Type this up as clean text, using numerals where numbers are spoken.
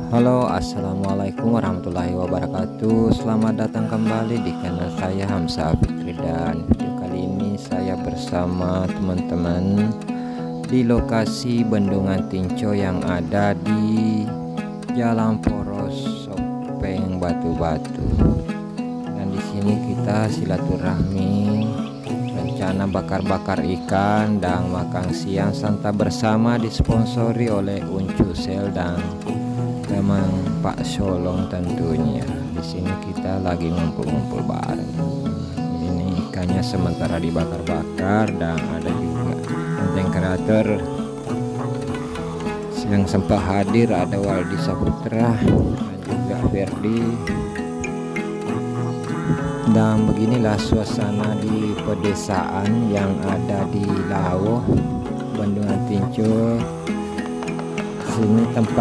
Halo, assalamualaikum warahmatullahi wabarakatuh. Selamat datang kembali di channel saya Hamzah Fikri, dan video kali ini saya bersama teman-teman di lokasi Bendungan Tinco yang ada di Jalan Poros Sopeng Batu-Batu. Dan di sini kita silaturahmi rencana bakar-bakar ikan dan makan siang santap bersama, disponsori oleh Uncu Sel dan teman Pak Solong tentunya. Di sini kita lagi ngumpul-ngumpul bareng. Ini ikannya sementara dibakar-bakar, dan ada juga konten kreator yang sempat hadir, ada Waldi Saputra dan juga Ferdi. Dan beginilah suasana di pedesaan yang ada di Lawo, Bendungan Tinco. Sini tempat